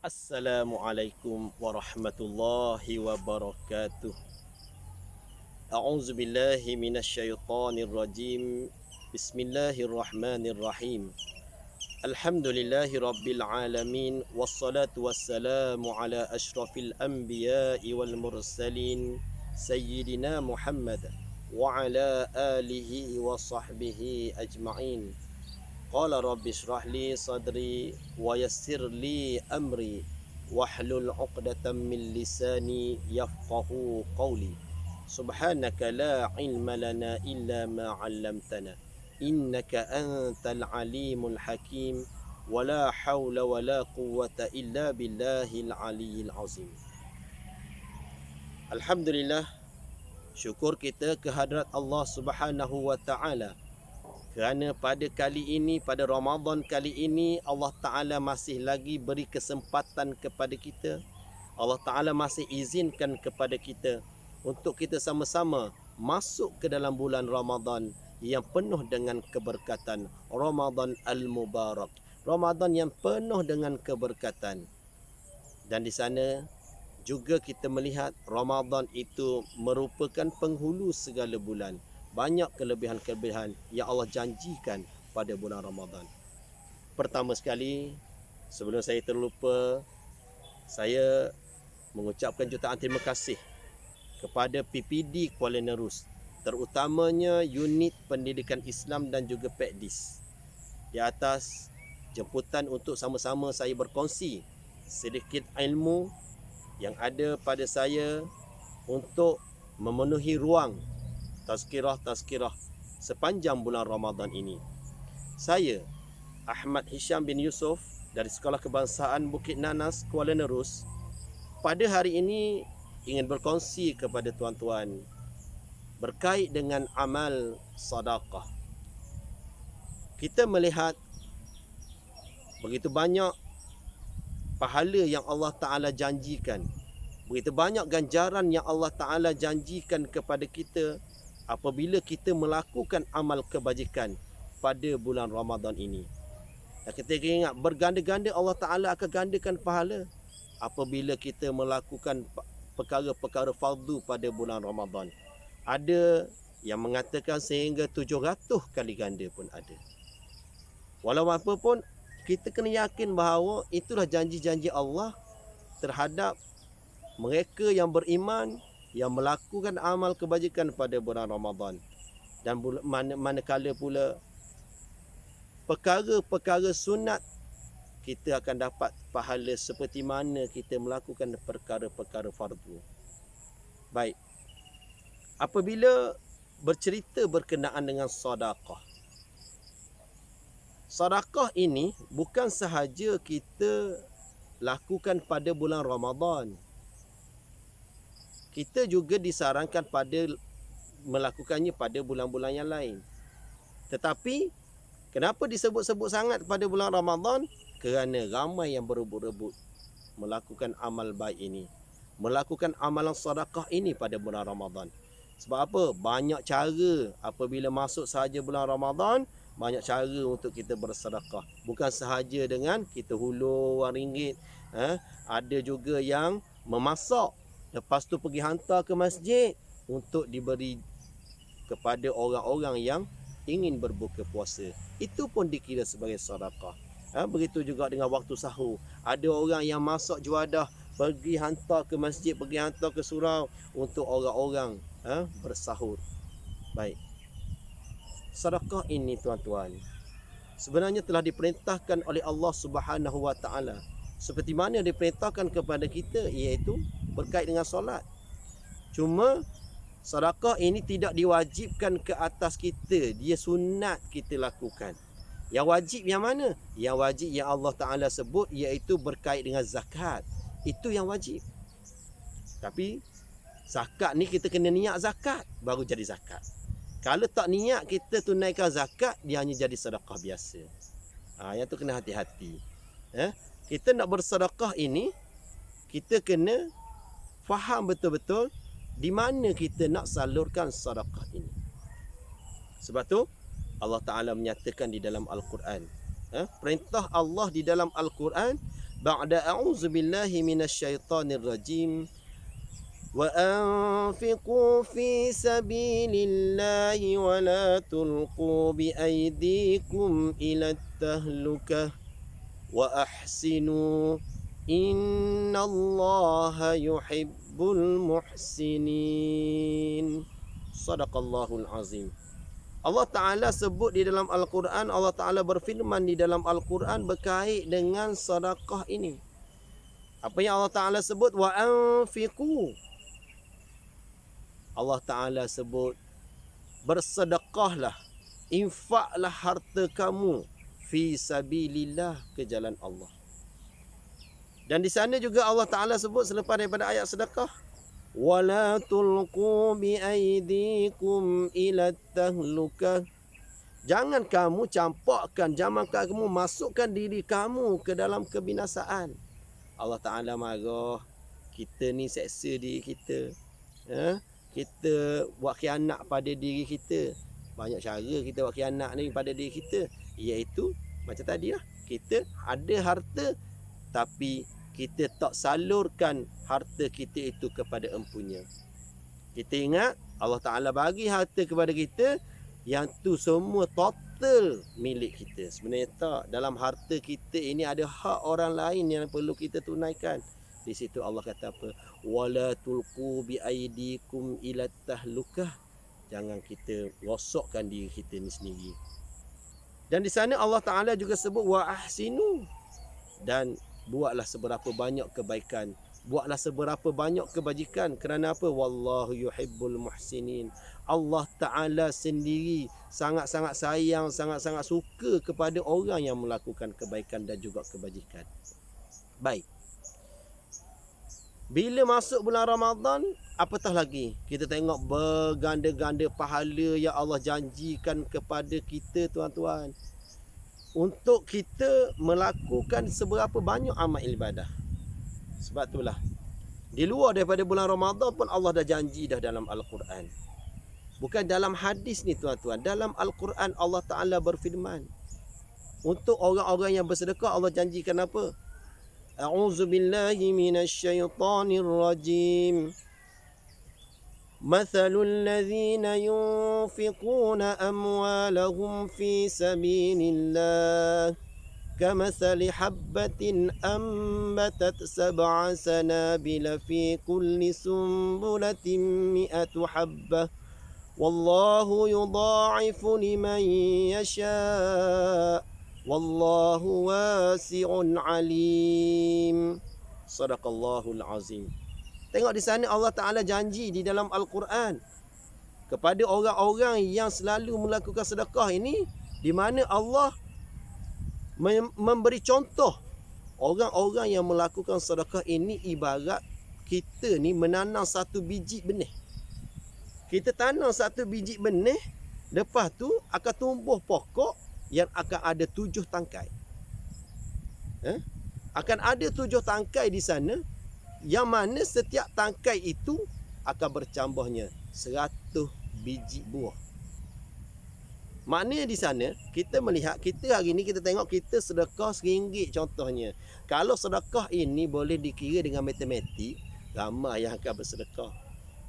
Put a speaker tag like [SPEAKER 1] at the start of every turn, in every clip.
[SPEAKER 1] Assalamualaikum warahmatullahi wabarakatuh. A'udzu billahi minasyaitonir rajim. Bismillahirrahmanirrahim. Alhamdulillahi rabbil alamin wassalatu wassalamu ala asyrafil anbiya'i wal mursalin sayyidina Muhammad wa ala alihi wa sahbihi ajma'in. Qala rabbi shrah li sadri wa yassir li amri wahlul 'uqdatam min lisani yafqahu qawli. Subhanaka la ilma lana illa ma 'allamtana innaka antal alimul hakim wa la hawla wa la quwwata illa billahil aliyyil azim. Alhamdulillah, syukur kita kehadrat Allah Subhanahu wa taala kerana pada kali ini, pada Ramadan kali ini, Allah Ta'ala masih lagi beri kesempatan kepada kita. Allah Ta'ala masih izinkan kepada kita untuk kita sama-sama masuk ke dalam bulan Ramadan yang penuh dengan keberkatan. Ramadan Al-Mubarak. Ramadan yang penuh dengan keberkatan. Dan di sana juga kita melihat Ramadan itu merupakan penghulu segala bulan. Banyak kelebihan-kelebihan yang Allah janjikan pada bulan Ramadan. Pertama sekali, sebelum saya terlupa, saya mengucapkan jutaan terima kasih kepada PPD Kuala Nerus, terutamanya unit pendidikan Islam dan juga PEKDIS, di atas jemputan untuk sama-sama saya berkongsi sedikit ilmu yang ada pada saya untuk memenuhi ruang tazkirah sepanjang bulan Ramadan ini. Saya, Ahmad Hisham bin Yusof dari Sekolah Kebangsaan Bukit Nanas, Kuala Nerus, pada hari ini ingin berkongsi kepada tuan-tuan berkait dengan amal sedekah. Kita melihat begitu banyak pahala yang Allah Ta'ala janjikan, begitu banyak ganjaran yang Allah Ta'ala janjikan kepada kita apabila kita melakukan amal kebajikan pada bulan Ramadan ini. Dan kita ingat berganda-ganda Allah Ta'ala akan gandakan pahala apabila kita melakukan perkara-perkara fardu pada bulan Ramadan. Ada yang mengatakan sehingga 700 kali ganda pun ada. Walau apa pun, kita kena yakin bahawa itulah janji-janji Allah terhadap mereka yang beriman, yang melakukan amal kebajikan pada bulan Ramadan. Dan manakala pula perkara-perkara sunat, kita akan dapat pahala seperti mana kita melakukan perkara-perkara fardu. Baik, apabila bercerita berkenaan dengan sedekah, sedekah ini bukan sahaja kita lakukan pada bulan Ramadan. Kita juga disarankan pada melakukannya pada bulan-bulan yang lain. Tetapi kenapa disebut-sebut sangat pada bulan Ramadan? Kerana ramai yang berebut-rebut melakukan amal baik ini, melakukan amalan sedekah ini pada bulan Ramadan. Sebab apa? Banyak cara apabila masuk sahaja bulan Ramadan, banyak cara untuk kita bersedekah. Bukan sahaja dengan kita hulur RM1. Ada juga yang memasak, lepas tu pergi hantar ke masjid untuk diberi kepada orang-orang yang ingin berbuka puasa. Itu pun dikira sebagai sedekah. Begitu juga dengan waktu sahur. Ada orang yang masak juadah, pergi hantar ke masjid, pergi hantar ke surau untuk orang-orang bersahur. Baik. Sedekah ini tuan-tuan, sebenarnya telah diperintahkan oleh Allah Subhanahu Wa Taala. Seperti mana diperintahkan kepada kita, iaitu berkait dengan solat. Cuma sedekah ini tidak diwajibkan ke atas kita, dia sunat kita lakukan. Yang wajib yang mana? Yang wajib yang Allah Ta'ala sebut, iaitu berkait dengan zakat. Itu yang wajib. Tapi zakat ni kita kena niat zakat, baru jadi zakat. Kalau tak niat kita tunaikan zakat, dia hanya jadi sedekah biasa. Yang tu kena hati-hati. Kita nak bersedekah ini, kita kena faham betul-betul di mana kita nak salurkan sedekah ini. Sebab tu Allah Ta'ala menyatakan di dalam Al-Quran, perintah Allah di dalam Al-Quran ba'da a'udzu billahi minasyaitonir rajim. وأنفقوا في سبيل الله ولا تلقوا بأيديكم إلى التهلكة وأحسنوا إن الله يحب المحسنين. صدق الله العظيم. Allah Ta'ala sebut di dalam Al-Quran, Allah Ta'ala berfirman di dalam Al-Quran berkait dengan sedekah ini. Apa yang Allah Ta'ala sebut? Wa anfiqu. Allah Ta'ala sebut, bersedekahlah, infaklah harta kamu fi sabilillah, ke jalan Allah. Dan di sana juga Allah Ta'ala sebut selepas daripada ayat sedekah, wala tulqu bi aydikum ila tahlukah. Jangan kamu campakkan, jangan kamu masukkan diri kamu ke dalam kebinasaan. Allah Ta'ala marah kita ni seksa diri kita. Kita buat khianat pada diri kita. Banyak cara kita buat khianat ni pada diri kita. Iaitu macam tadi lah, kita ada harta tapi kita tak salurkan harta kita itu kepada empunya. Kita ingat Allah Ta'ala bagi harta kepada kita, yang tu semua total milik kita. Sebenarnya tak. Dalam harta kita ini ada hak orang lain yang perlu kita tunaikan. Di situ Allah kata apa? Wala tulqu bi aidikum ila tahlukah. Jangan kita rosokkan diri kita ni sendiri. Dan di sana Allah Ta'ala juga sebut wa ahsinu. Dan buatlah seberapa banyak kebaikan, buatlah seberapa banyak kebajikan. Kerana apa? Wallahu yuhibbul muhsinin. Allah Ta'ala sendiri sangat-sangat sayang, sangat-sangat suka kepada orang yang melakukan kebaikan dan juga kebajikan. Baik. Bila masuk bulan Ramadan, apatah lagi kita tengok berganda-ganda pahala yang Allah janjikan kepada kita, tuan-tuan, untuk kita melakukan seberapa banyak amal ibadah. Sebab itulah di luar daripada bulan Ramadan pun Allah dah janji dah dalam Al-Quran. Bukan dalam hadis ni, tuan-tuan, dalam Al-Quran Allah Ta'ala berfirman, untuk orang-orang yang bersedekah Allah janjikan apa? A'udzu billahi minasyaitonir rajim. Mathalul ladzina yunfiquna amwalahum fi sabilillah kamathali habbatin ambatat sab'a sanabila fi kulli sumbulatin mi'atu habbah wallahu yudha'ifu liman yasha' wallahu wasi'un alim. Sadaqallahul azim. Tengok di sana Allah Ta'ala janji di dalam Al-Quran kepada orang-orang yang selalu melakukan sedekah ini, di mana Allah memberi contoh orang-orang yang melakukan sedekah ini ibarat kita ni menanam satu biji benih. Kita tanam satu biji benih, lepas tu akan tumbuh pokok yang akan ada 7 tangkai. Akan ada 7 tangkai di sana, yang mana setiap tangkai itu akan bercambahnya 100 biji buah. Maknanya di sana kita melihat, kita hari ni kita tengok kita sedekah RM1 contohnya. Kalau sedekah ini boleh dikira dengan matematik, ramai yang akan bersedekah.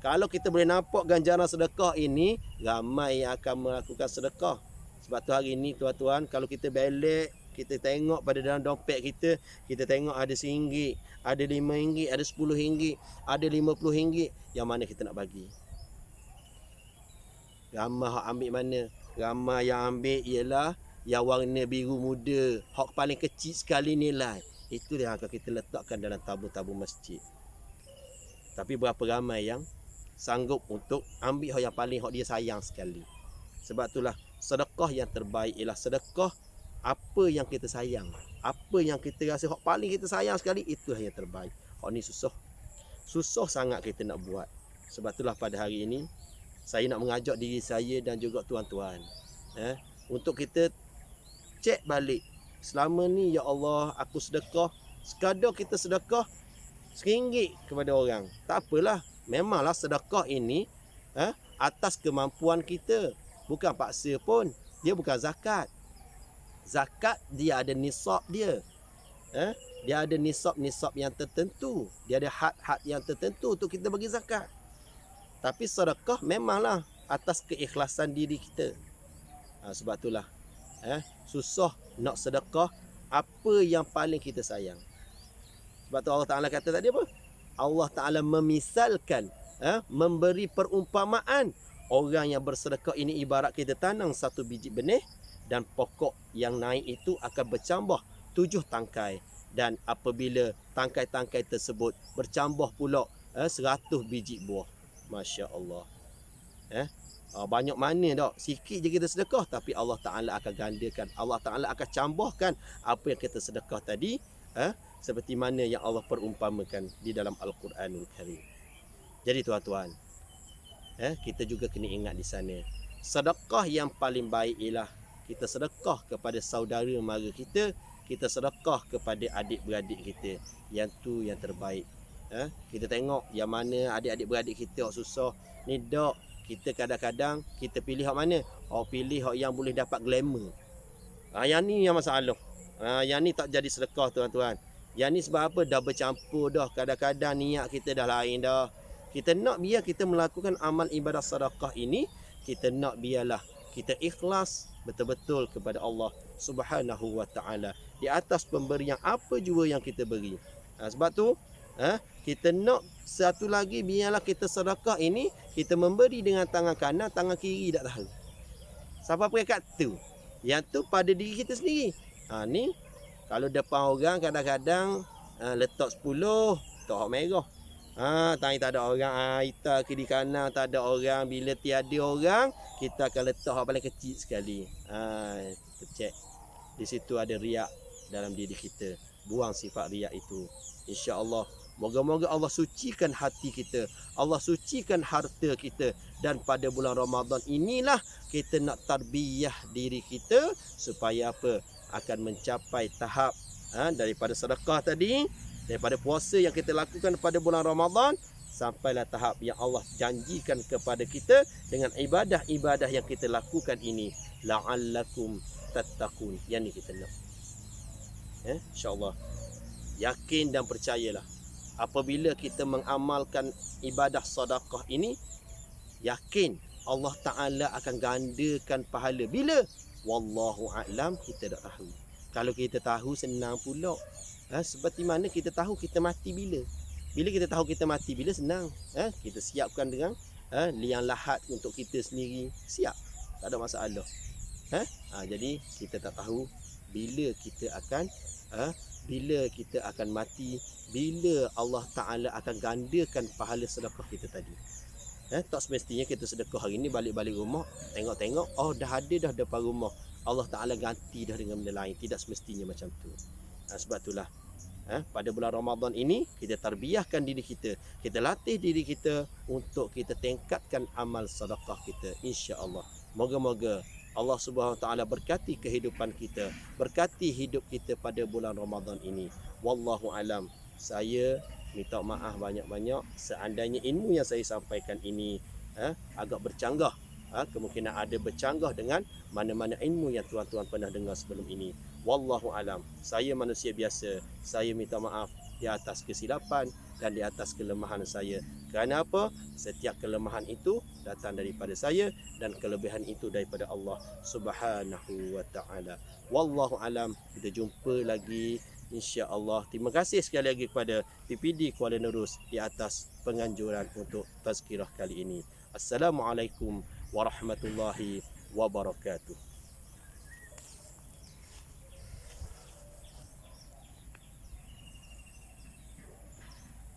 [SPEAKER 1] Kalau kita boleh nampak ganjaran sedekah ini, ramai yang akan melakukan sedekah. Sebab tu hari ni, tuan-tuan, kalau kita balik, kita tengok pada dalam dompet kita, kita tengok ada RM1, ada RM5, ada RM10, ada RM50, yang mana kita nak bagi? Ramai yang ambil mana? Ramai yang ambil ialah yang warna biru muda, hak paling kecil sekali nilai. Itu yang akan kita letakkan dalam tabung-tabung masjid. Tapi berapa ramai yang sanggup untuk ambil hak yang paling hak dia sayang sekali? Sebab itulah sedekah yang terbaik ialah sedekah apa yang kita sayang. Apa yang kita rasa hak paling kita sayang sekali, itulah yang terbaik. Hak ni susah. Susah sangat kita nak buat. Sebab itulah pada hari ini saya nak mengajak diri saya dan juga tuan-tuan, untuk kita cek balik. Selama ni, ya Allah, aku sedekah, sekadar kita sedekah RM1 kepada orang. Tak apalah. Memanglah sedekah ini atas kemampuan kita. Bukan paksa pun. Dia bukan zakat. Zakat dia ada nisab dia. Dia ada nisab-nisab yang tertentu. Dia ada had-had yang tertentu untuk kita bagi zakat. Tapi sedekah memanglah atas keikhlasan diri kita. Sebab itulah susah nak sedekah apa yang paling kita sayang. Sebab tu Allah Ta'ala kata tadi apa? Allah Ta'ala memisalkan, memberi perumpamaan. Orang yang bersedekah ini ibarat kita tanam satu biji benih dan pokok yang naik itu akan bercambah 7 tangkai. Dan apabila tangkai-tangkai tersebut bercambah pula 100 biji buah. Masya Allah. Banyak mana tak? Sikit je kita sedekah, tapi Allah Ta'ala akan gandakan. Allah Ta'ala akan cambahkan apa yang kita sedekah tadi. Seperti mana yang Allah perumpamakan di dalam Al-Quranul Karim. Jadi tuan-tuan, kita juga kena ingat di sana. Sedekah yang paling baik ialah kita sedekah kepada saudara mara kita. Kita sedekah kepada adik-beradik kita. Yang tu yang terbaik. Kita tengok yang mana adik-adik beradik kita yang susah. Ni dok, kita kadang-kadang kita pilih hak mana? Pilih hak yang boleh dapat glamour. Yang ni yang masalah. Yang ni tak jadi sedekah tuan-tuan. Yang ni sebab apa? Dah bercampur dah. Kadang-kadang niat kita dah lain dah. Kita nak biar kita melakukan amal ibadah sedekah ini, kita nak biarlah kita ikhlas betul-betul kepada Allah Subhanahu wa Ta'ala di atas pemberian apa jua yang kita beri. Sebab tu kita nak satu lagi, biarlah kita sedekah ini kita memberi dengan tangan kanan, tangan kiri tak tahu. Siapa peringkat tu? Yang tu pada diri kita sendiri. Ni kalau depan orang kadang-kadang letak 10 tak hak merah. Tanya tak ada orang, kita kiri kanan tak ada orang. Bila tiada orang, kita akan letak hak paling kecil sekali. Kita cek. Di situ ada riak dalam diri kita. Buang sifat riak itu. InsyaAllah. Moga-moga Allah sucikan hati kita. Allah sucikan harta kita. Dan pada bulan Ramadan inilah kita nak tarbiyah diri kita. Supaya apa? Akan mencapai tahap daripada sedekah tadi. Daripada puasa yang kita lakukan pada bulan Ramadan, sampailah tahap yang Allah janjikan kepada kita dengan ibadah-ibadah yang kita lakukan ini. La'allakum tattaqun. Yang ni kita nak. InsyaAllah. Yakin dan percayalah. Apabila kita mengamalkan ibadah sedekah ini, yakin Allah Ta'ala akan gandakan pahala. Bila? Wallahu a'lam, kita tak tahu. Kalau kita tahu, senang pula. Seperti mana kita tahu kita mati bila? Bila kita tahu kita mati bila, senang. Kita siapkan dengan liang lahat untuk kita sendiri. Siap. Tak ada masalah. Jadi kita tak tahu bila kita akan mati, bila Allah Ta'ala akan gandakan pahala sedekah kita tadi. Tak semestinya kita sedekah hari ni balik-balik rumah, tengok-tengok, dah ada dah depan rumah, Allah Ta'ala ganti dah dengan benda lain. Tidak semestinya macam tu. Sebab itulah pada bulan Ramadan ini kita tarbiyahkan diri kita, kita latih diri kita untuk kita tingkatkan amal sedekah kita, insya-Allah. Moga-moga Allah Subhanahu Taala berkati kehidupan kita, berkati hidup kita pada bulan Ramadan ini. Wallahu alam. Saya minta maaf banyak-banyak seandainya ilmu yang saya sampaikan ini agak bercanggah. Kemungkinan ada bercanggah dengan mana-mana ilmu yang tuan-tuan pernah dengar sebelum ini. Wallahu alam. Saya manusia biasa. Saya minta maaf di atas kesilapan dan di atas kelemahan saya. Kerana apa? Setiap kelemahan itu datang daripada saya dan kelebihan itu daripada Allah Subhanahu wa taala. Wallahu alam. Kita jumpa lagi insya-Allah. Terima kasih sekali lagi kepada PPD Kuala Nerus di atas penganjuran untuk tazkirah kali ini. Assalamualaikum warahmatullahi wabarakatuh.